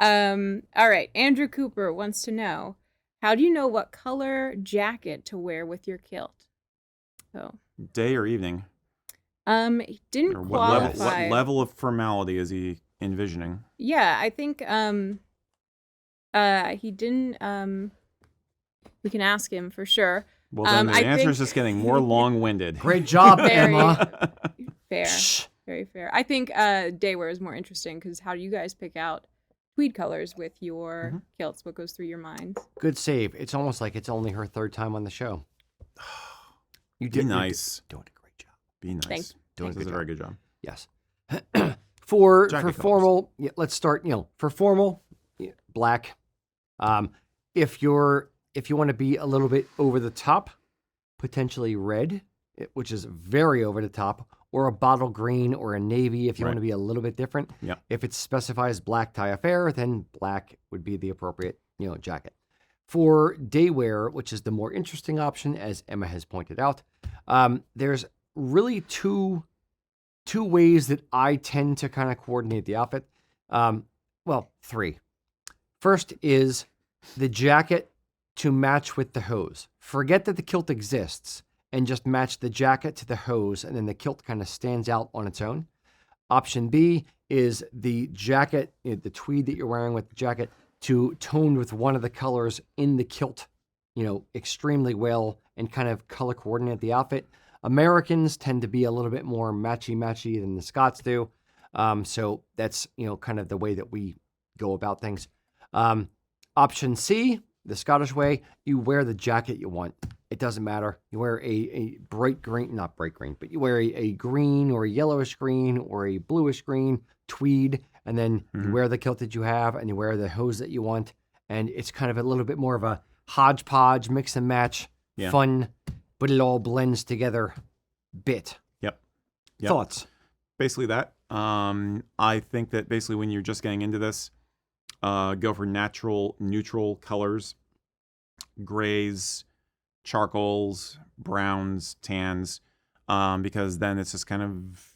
All right. Andrew Cooper wants to know, how do you know what color jacket to wear with your kilt? Oh. Day or evening? He didn't Or what qualify. level of formality is he envisioning? Yeah, I think he didn't we can ask him for sure. Well, then the I answer think is just getting more long-winded. Great job, Very Emma. fair. Shh. Very fair. I think day wear is more interesting because how do you guys pick out tweed colors with your kilts? What goes through your minds? Good save. It's almost like it's only her third time on the show. You Be nice. Doing a great job. Be nice. Thanks. Doing a very good job. Yes. For Jacket formal, yeah, let's start. For formal, yeah, black. If you want to be a little bit over the top, potentially red, which is very over the top, or a bottle green or a navy if you want to be a little bit different. Yeah. If it specifies black tie affair, then black would be the appropriate jacket. For day wear, which is the more interesting option, as Emma has pointed out, there's really two ways that I tend to kind of coordinate the outfit. Well, three. First is the jacket to match with the hose. Forget that the kilt exists and just match the jacket to the hose, and then the kilt kind of stands out on its own. Option B is the jacket, the tweed that you're wearing with the jacket, to tone with one of the colors in the kilt, extremely well and kind of color coordinate the outfit. Americans tend to be a little bit more matchy than the Scots do. So that's, kind of the way that we go about things. Option C, the Scottish way, you wear the jacket you want. It doesn't matter. You wear a bright green, not bright green, but you wear a green or a yellowish green or a bluish green tweed, and then you wear the kilt that you have and you wear the hose that you want. And it's kind of a little bit more of a hodgepodge, mix and match, fun, but it all blends together bit. Yep. Thoughts? Basically that. I think that basically when you're just getting into this, go for natural, neutral colors, grays, charcoals, browns, tans, because then it's just kind of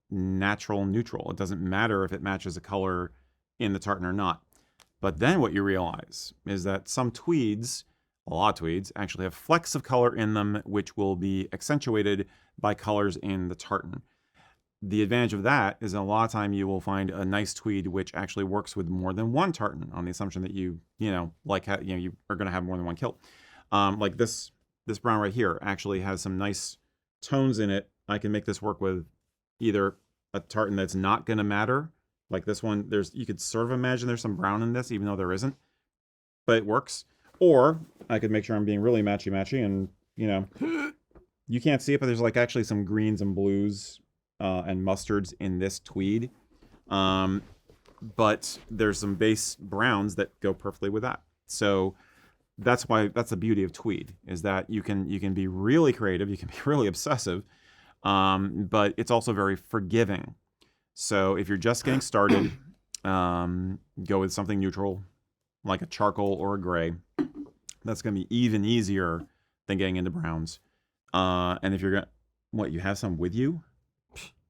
natural neutral. It doesn't matter if it matches a color in the tartan or not. But then what you realize is that some tweeds, a lot of tweeds, actually have flecks of color in them, which will be accentuated by colors in the tartan. The advantage of that is a lot of time you will find a nice tweed which actually works with more than one tartan, on the assumption that you are going to have more than one kilt. Like this brown right here actually has some nice tones in it. I can make this work with either a tartan that's not going to matter, like this one. You could sort of imagine there's some brown in this, even though there isn't, but it works. Or I could make sure I'm being really matchy, and you can't see it, but there's like actually some greens and blues and mustards in this tweed. But there's some base browns that go perfectly with that. So that's the beauty of tweed, is that you can be really creative, you can be really obsessive, but it's also very forgiving. So if you're just getting started, go with something neutral, like a charcoal or a gray. That's going to be even easier than getting into browns. And if you're you have some with you?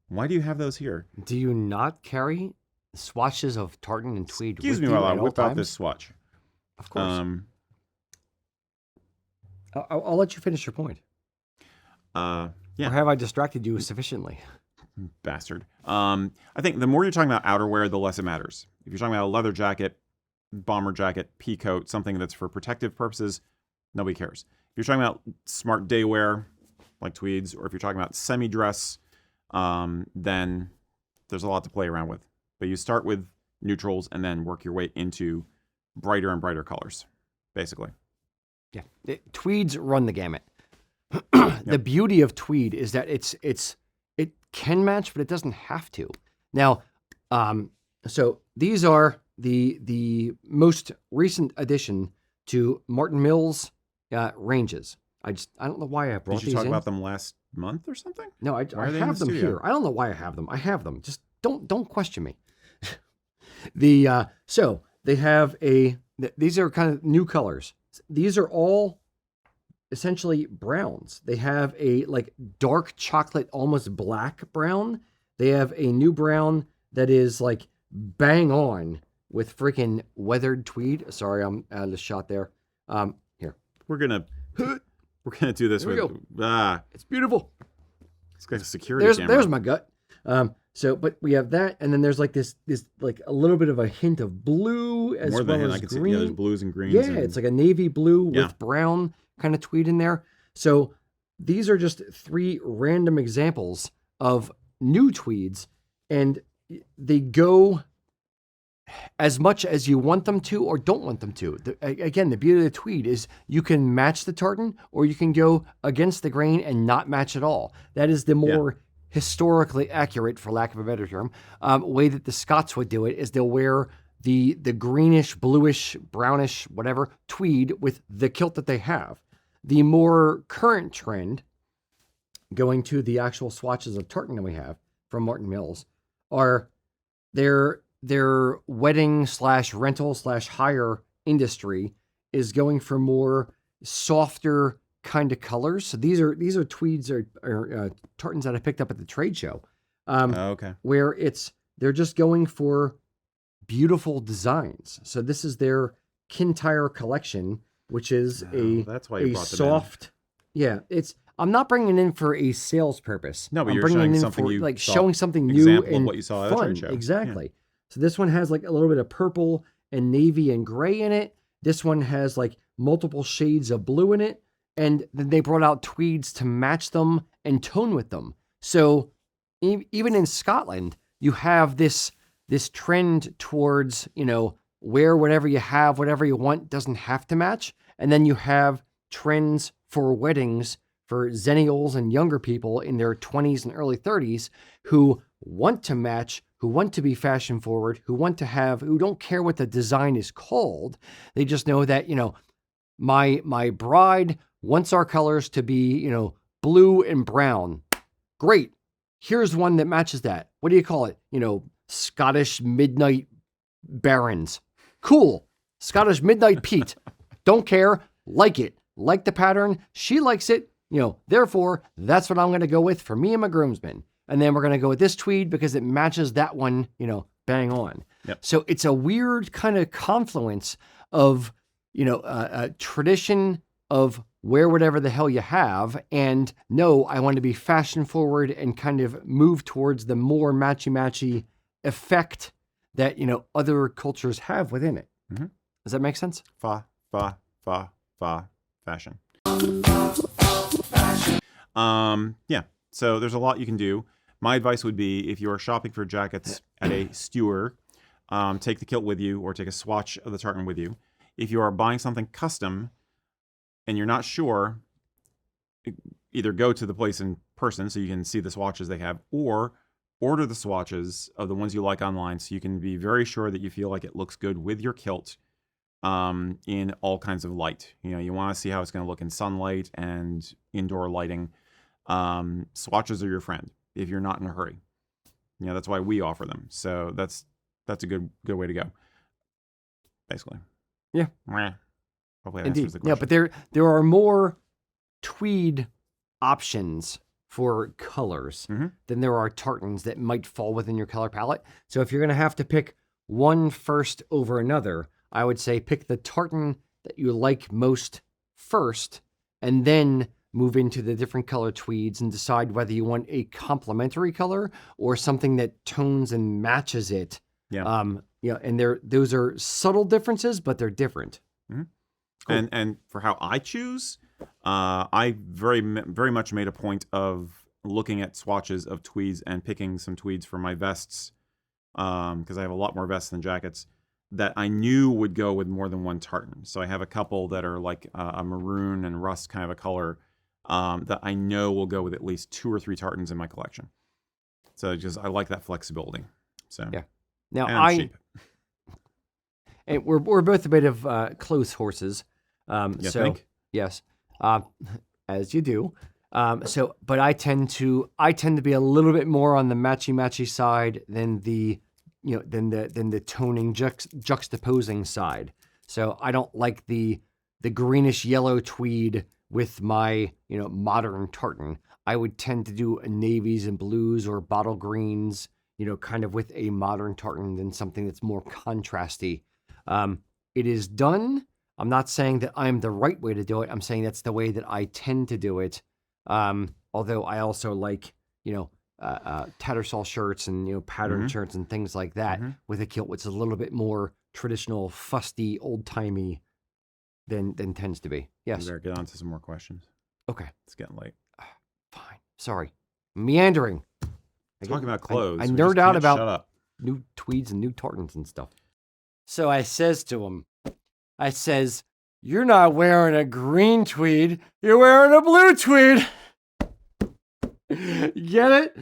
Why do you have those here? Do you not carry swatches of tartan and tweed? Excuse me while I whip out this swatch. Of course. I'll let you finish your point. Yeah. Or have I distracted you sufficiently? Bastard. I think the more you're talking about outerwear, the less it matters. If you're talking about a leather jacket, bomber jacket, pea coat, something that's for protective purposes, nobody cares. If you're talking about smart day wear, like tweeds, or if you're talking about semi-dress, then there's a lot to play around with. But you start with neutrals and then work your way into brighter and brighter colors, basically. Yeah, tweeds run the gamut. The beauty of tweed is that it can match, but it doesn't have to. Now, so these are the most recent addition to Martin Mills ranges. I don't know why I brought these in. Did you talk about them last month or something? No, I have them here. I don't know why I have them. I have them. Just don't question me. So they have these are kind of new colors. These are all essentially browns. They have a like dark chocolate, almost black brown. They have a new brown that is like bang on with freaking weathered tweed. Sorry, I'm out of the shot there. Here. We're gonna do this Here we with It's beautiful. it's got a security camera. There's my gut. But we have that, and then there's like this like a little bit of a hint of blue as More well than as I can green. see. Yeah, there's blues and greens. Yeah, and, it's like a navy blue Yeah. with brown kind of tweed in there. So these are just 3 random examples of new tweeds, and they go as much as you want them to or don't want them to. Again, the beauty of the tweed is you can match the tartan or you can go against the grain and not match at all. That is the more historically accurate, for lack of a better term, way that the Scots would do it is they'll wear the greenish, bluish, brownish, whatever, tweed with the kilt that they have. The more current trend, going to the actual swatches of tartan that we have from Martin Mills, are their wedding / rental / hire industry is going for more softer kind of colors. So these are tweeds or tartans that I picked up at the trade show. okay. Where they're just going for beautiful designs. So this is their Kintyre collection, which is that's why you a brought them soft. Yeah, I'm not bringing it in for a sales purpose. No, but I'm you're bringing showing it in something for you like saw, showing something new example of and what you saw at a fun. trade show. Exactly. So this one has like a little bit of purple and navy and gray in it. This one has like multiple shades of blue in it. And then they brought out tweeds to match them and tone with them. So even in Scotland, you have this trend towards, wear whatever you have, whatever you want doesn't have to match. And then you have trends for weddings for zennials and younger people in their 20s and early 30s who want to match, who want to be fashion forward, who don't care what the design is called. They just know that, my bride wants our colors to be, blue and brown. Great. Here's one that matches that. What do you call it? Scottish Midnight Barons. Cool. Scottish Midnight Pete. Don't care. Like it. Like the pattern. She likes it. Therefore, that's what I'm going to go with for me and my groomsmen. And then we're going to go with this tweed because it matches that one, bang on. Yep. So it's a weird kind of confluence of, a tradition of wear whatever the hell you have. And no, I want to be fashion forward and kind of move towards the more matchy-matchy effect that, other cultures have within it. Mm-hmm. Does that make sense? Fashion. Yeah. So there's a lot you can do. My advice would be if you are shopping for jackets at a store, take the kilt with you or take a swatch of the tartan with you. If you are buying something custom and you're not sure, either go to the place in person so you can see the swatches they have, or order the swatches of the ones you like online so you can be very sure that you feel like it looks good with your kilt in all kinds of light. You want to see how it's going to look in sunlight and indoor lighting. Swatches are your friend if you're not in a hurry. That's why we offer them. So that's a good way to go. Basically. Yeah. Hopefully that Indeed. answers the question. Yeah, but there are more tweed options for colors than there are tartans that might fall within your color palette. So if you're going to have to pick one first over another, I would say pick the tartan that you like most first, and then move into the different color tweeds and decide whether you want a complementary color or something that tones and matches it. Yeah. And those are subtle differences, but they're different. Mm-hmm. Cool. And for how I choose, I very much made a point of looking at swatches of tweeds and picking some tweeds for my vests, because I have a lot more vests than jackets that I knew would go with more than one tartan. So I have a couple that are like a maroon and rust kind of a color that I know will go with at least 2 or 3 tartans in my collection. So I like that flexibility. So yeah. Now I'm cheap. And we're both a bit of clothes horses. You think? Yes, as you do. But I tend to be a little bit more on the matchy side than the toning juxtaposing side. So I don't like the greenish yellow tweed with my modern tartan. I would tend to do navies and blues or bottle greens, kind of with a modern tartan than something that's more contrasty. It is done. I'm not saying that I'm the right way to do it. I'm saying that's the way that I tend to do it. Although I also like, tattersall shirts and, pattern shirts and things like that with a kilt, which is a little bit more traditional, fusty, old-timey than tends to be. Yes. We better get on to some more questions. Okay. It's getting late. Fine. Sorry. Meandering. Talking about clothes. I we nerd just out can't about shut up. new tweeds and new tartans and stuff. So I says to him, you're not wearing a green tweed, you're wearing a blue tweed. Get it?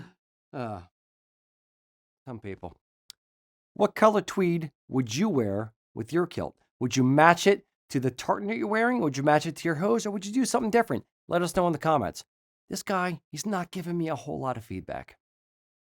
Some people. What color tweed would you wear with your kilt? Would you match it to the tartan that you're wearing? Would you match it to your hose? Or would you do something different? Let us know in the comments. This guy, he's not giving me a whole lot of feedback.